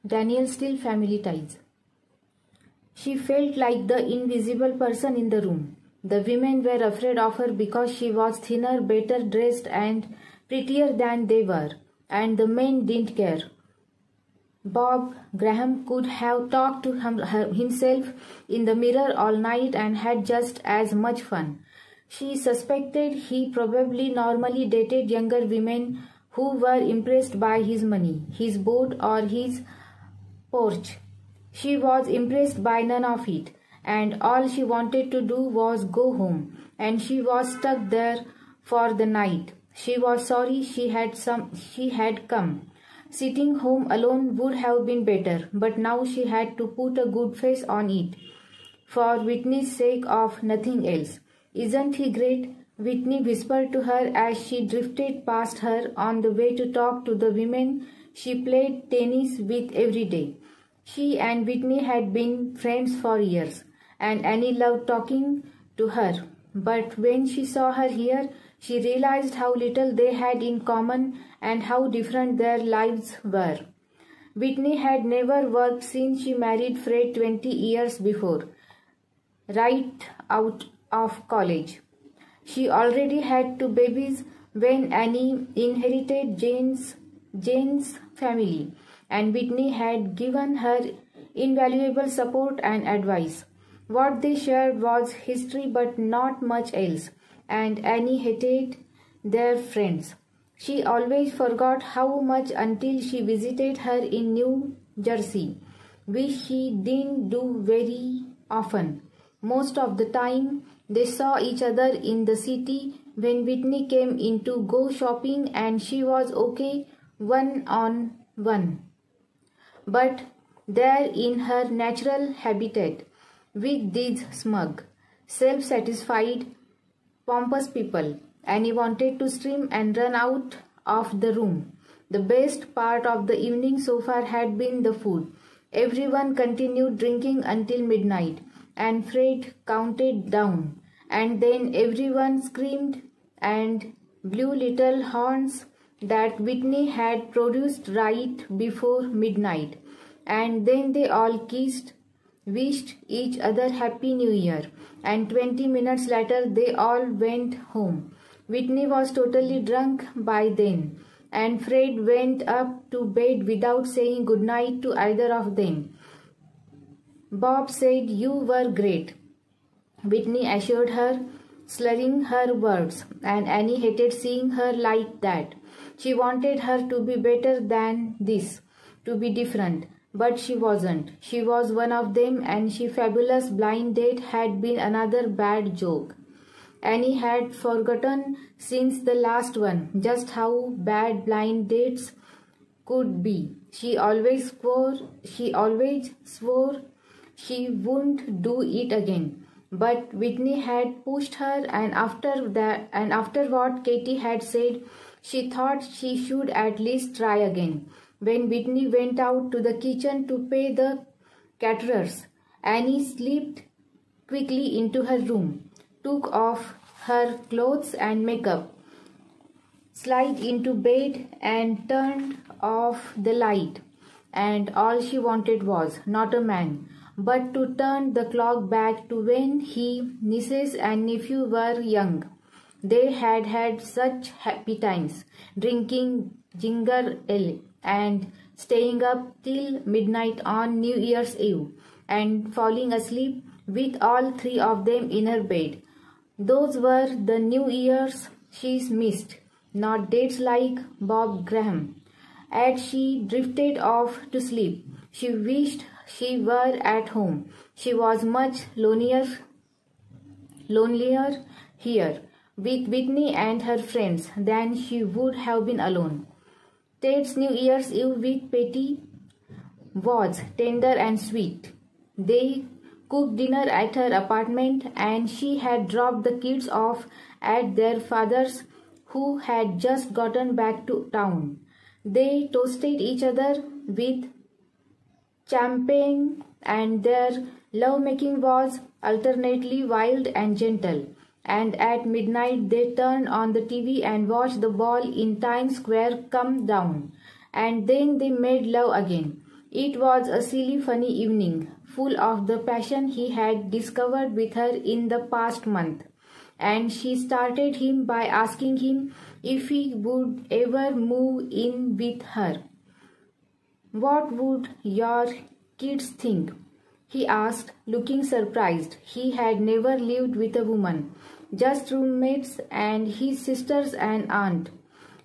Daniel still family ties. She felt like the invisible person in the room. The women were afraid of her because she was thinner, better dressed and prettier than they were, and the men didn't care. Bob Graham could have talked to himself in the mirror all night and had just as much fun. She suspected he probably normally dated younger women who were impressed by his money, his boat or his porch. She was impressed by none of it, and all she wanted to do was go home, and she was stuck there for the night. She was sorry she had come. Sitting home alone would have been better, but now she had to put a good face on it, for Whitney's sake of nothing else. Isn't he great? Whitney whispered to her as she drifted past her on the way to talk to the women she played tennis with every day. She and Whitney had been friends for years, and Annie loved talking to her. But when she saw her here, she realized how little they had in common and how different their lives were. Whitney had never worked since she married Fred 20 years before, right out of college. She already had 2 babies when Annie inherited Jane's family, and Whitney had given her invaluable support and advice. What they shared was history but not much else, and Annie hated their friends. She always forgot how much until she visited her in New Jersey, which she didn't do very often. Most of the time, they saw each other in the city when Whitney came in to go shopping, and she was okay one-on-one. But there in her natural habitat, with these smug, self-satisfied, pompous people, Annie wanted to scream and run out of the room. The best part of the evening so far had been the food. Everyone continued drinking until midnight, and Fred counted down, and then everyone screamed and blew little horns that Whitney had produced right before midnight, and then they all kissed, wished each other Happy New Year, and 20 minutes later they all went home. Whitney was totally drunk by then, and Fred went up to bed without saying goodnight to either of them. Bob said you were great, Whitney assured her, slurring her words, and Annie hated seeing her like that. She wanted her to be better than this, to be different, but she wasn't. She was one of them, and she fabulous blind date had been another bad joke. Annie had forgotten since the last one just how bad blind dates could be. She always swore she wouldn't do it again. But Whitney had pushed her, and after what Katie had said, she thought she should at least try again. When Whitney went out to the kitchen to pay the caterers, Annie slipped quickly into her room, took off her clothes and makeup, slid into bed and turned off the light. And all she wanted was not a man, but to turn the clock back to when nieces and nephew were young. They had had such happy times, drinking ginger ale and staying up till midnight on New Year's Eve and falling asleep with all 3 of them in her bed. Those were the New Year's she missed, not dates like Bob Graham. As she drifted off to sleep, she wished she were at home. She was much lonelier here with Whitney and her friends than she would have been alone. Ted's New Year's Eve with Patty was tender and sweet. They cooked dinner at her apartment, and she had dropped the kids off at their father's, who had just gotten back to town. They toasted each other with champagne, and their lovemaking was alternately wild and gentle. And at midnight they turned on the TV and watched the ball in Times Square come down. And then they made love again. It was a silly, funny evening, full of the passion he had discovered with her in the past month, and she started him by asking him if he would ever move in with her. "What would your kids think?" he asked, looking surprised. He had never lived with a woman, just roommates and his sisters and aunt.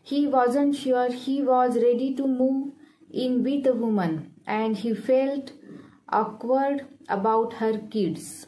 He wasn't sure he was ready to move in with a woman, and he felt awkward about her kids.